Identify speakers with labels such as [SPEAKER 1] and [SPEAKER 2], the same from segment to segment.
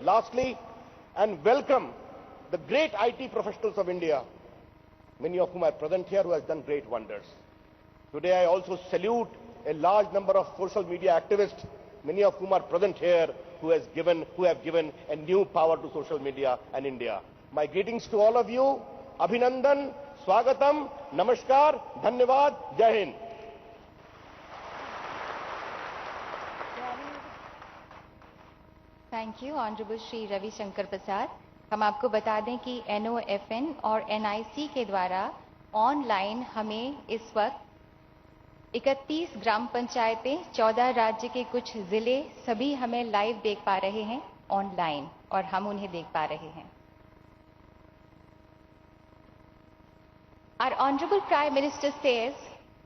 [SPEAKER 1] lastly, and welcome the great IT professionals of India, many of whom are present here, who has done great wonders. Today I also salute a large number of social media activists, many of whom are present here, who have given a new power to social media and India. My greetings to all of you. Abhinandan, Swagatam, Namaskar, Dhanyavad, Jai Hind.
[SPEAKER 2] Thank you honourable Shri Ravishankar Prasad. हम आपको बता दें कि NOFN और NIC के द्वारा online हमें इस वक्त 31 ग्राम पंचायतें, 14 राज्य के कुछ जिले सभी हमें लाइव देख पा रहे हैं ऑनलाइन, और हम उन्हें देख पा रहे हैं। Our Honorable Prime Minister says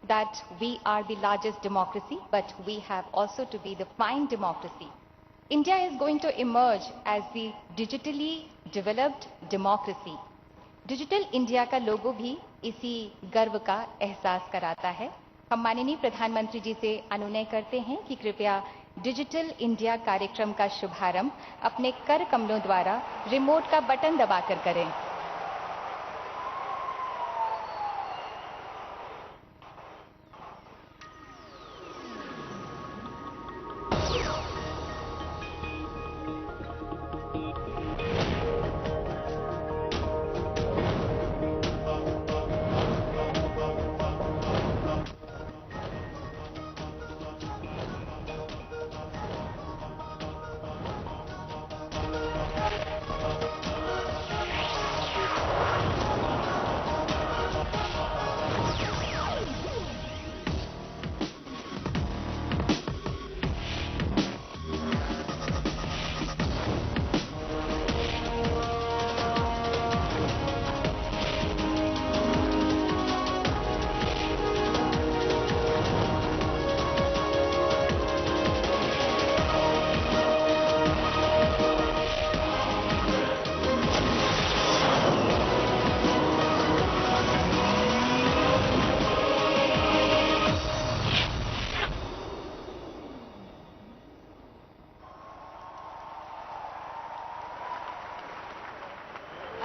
[SPEAKER 2] that we are the largest democracy, but we have also to be the fine democracy. India is going to emerge as the digitally developed democracy. Digital India का लोगो भी इसी गर्व का एहसास कराता है। हम माननीय प्रधानमंत्री जी से अनुनय करते हैं कि कृपया डिजिटल इंडिया कार्यक्रम का शुभारंभ अपने कर कमलों द्वारा रिमोट का बटन दबाकर करें।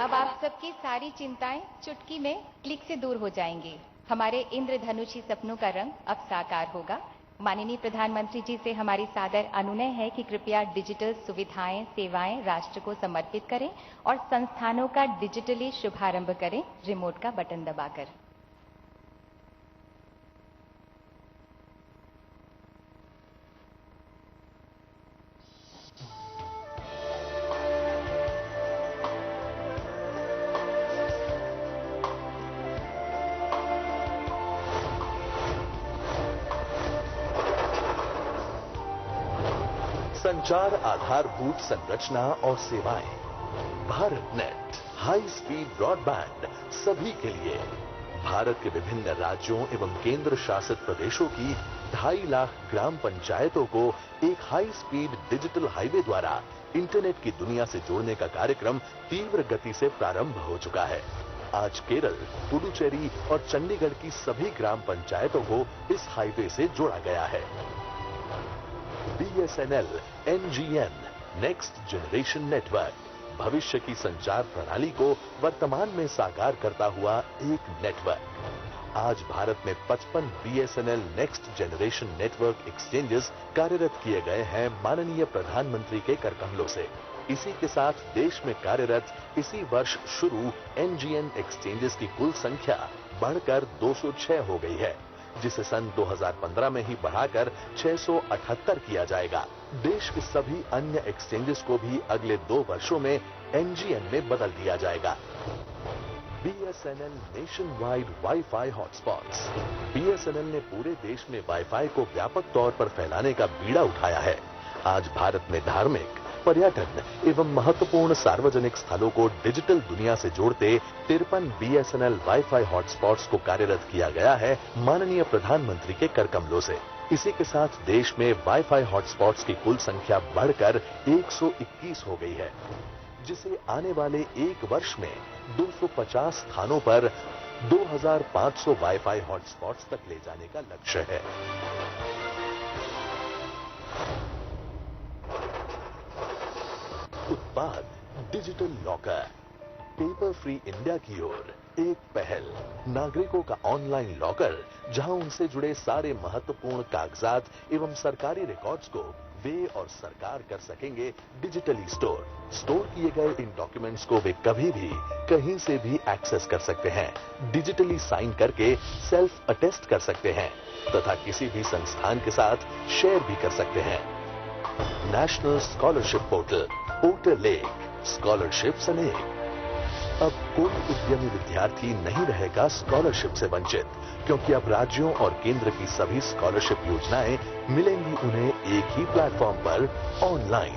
[SPEAKER 2] अब आप सबकी सारी चिंताएं चुटकी में क्लिक से दूर हो जाएंगी। हमारे इंद्रधनुषी सपनों का रंग अब साकार होगा। माननीय प्रधानमंत्री जी से हमारी सादर अनुनय है कि कृपया डिजिटल सुविधाएं, सेवाएं राष्ट्र को समर्पित करें और संस्थानों का डिजिटली शुभारंभ करें रिमोट का बटन दबाकर।
[SPEAKER 3] संचार आधारभूत संरचना और सेवाएं, Bharat net, high speed broadband सभी के लिए। भारत के विभिन्न राज्यों एवं केंद्र शासित प्रदेशों की 2.5 लाख ग्राम पंचायतों को एक हाई स्पीड डिजिटल हाईवे द्वारा इंटरनेट की दुनिया से जोड़ने का कार्यक्रम तीव्र गति से प्रारंभ हो चुका है। आज केरल, पुडुचेरी और चंडीगढ़ की सभी ग्राम पंचायतों को इस हाईवे से जोड़ा गया है। BSNL NGN next generation network भविष्य की संचार प्रणाली को वर्तमान में साकार करता हुआ एक नेटवर्क। आज भारत में 55 BSNL next generation network exchanges कार्यरत किए गए हैं माननीय प्रधानमंत्री के करकमलों से। इसी के साथ देश में कार्यरत इसी वर्ष शुरू NGN एक्सचेंजेस की कुल संख्या बढ़कर 206 हो गई है, जिसे सन 2015 में ही बढ़ाकर 678 किया जाएगा। देश के सभी अन्य एक्सचेंजेस को भी अगले 2 वर्षों में NGN में बदल दिया जाएगा। BSNL nation wide wifi hotspots. BSNL ने पूरे देश में वाईफाई को व्यापक तौर पर फैलाने का बीड़ा उठाया है। आज भारत में धार्मिक, पर्यटन एवं महत्वपूर्ण सार्वजनिक स्थलों को डिजिटल दुनिया से जोड़ते 53 BSNL वाईफाई हॉटस्पॉट्स को कार्यरत किया गया है माननीय प्रधानमंत्री के करकमलों से। इसी के साथ देश में वाईफाई हॉटस्पॉट्स की कुल संख्या बढ़कर 121 हो गई है, जिसे आने वाले 1 वर्ष में 250 स्थानों पर 2500 वाईफाई हॉटस्पॉट्स तक ले जाने का लक्ष्य है। उत्पाद digital locker. Paper free India की ओर एक पहल, नागरिकों का ऑनलाइन लॉकर, जहां उनसे जुड़े सारे महत्वपूर्ण कागजात एवं सरकारी रिकॉर्ड्स को वे और सरकार कर सकेंगे डिजिटली स्टोर। स्टोर किए गए इन डॉक्यूमेंट्स को वे कभी भी कहीं से भी एक्सेस कर सकते हैं, डिजिटली साइन करके सेल्फ अटेस्ट कर सकते हैं तथा किसी भी संस्थान के साथ शेयर भी कर सकते हैं। नेशनल स्कॉलरशिप पोर्टल, पोर्टल एक, स्कॉलरशिप्स अनेक। अब कोई उद्यमी विद्यार्थी नहीं रहेगा स्कॉलरशिप से वंचित, क्योंकि अब राज्यों और केंद्र की सभी स्कॉलरशिप योजनाएं मिलेंगी उन्हें एक ही प्लेटफॉर्म पर ऑनलाइन।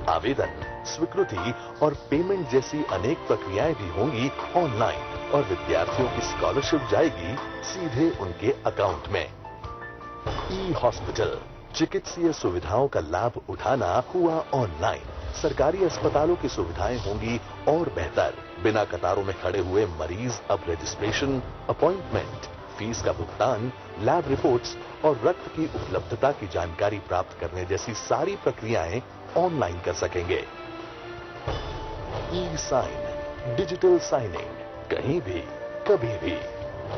[SPEAKER 3] आवेदन, स्वीकृति और पेमेंट जैसी अनेक प्रक्रियाएं भी होंगी ऑनलाइन और विद्यार्थियों की स्कॉलरशिप जाएगी सीधे उनके अकाउंट में। ई हॉस्पिटल, चिकित्सीय सुविधाओं का लाभ उठाना हुआ ऑनलाइन। सरकारी अस्पतालों की सुविधाएं होंगी और बेहतर। बिना कतारों में खड़े हुए मरीज अब रजिस्ट्रेशन, अपॉइंटमेंट, फीस का भुगतान, लैब रिपोर्ट्स और रक्त की उपलब्धता की जानकारी प्राप्त करने जैसी सारी प्रक्रियाएं ऑनलाइन कर सकेंगे। ई साइन, डिजिटल साइनिंग, कहीं भी, कभी भी।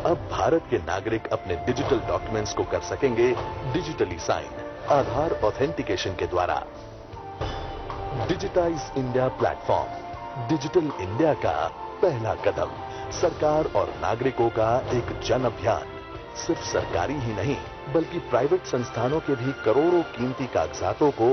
[SPEAKER 3] अब भारत के नागरिक अपने डिजिटल डॉक्यूमेंट्स को कर सकेंगे डिजिटली साइन, आधार ऑथेंटिकेशन के द्वारा। Digitise India platform, digital India का पहला कदम, सरकार और नागरिकों का एक जन अभियान। सिर्फ सरकारी ही नहीं, बल्कि प्राइवेट संस्थानों के भी करोड़ों कीमती कागजातों को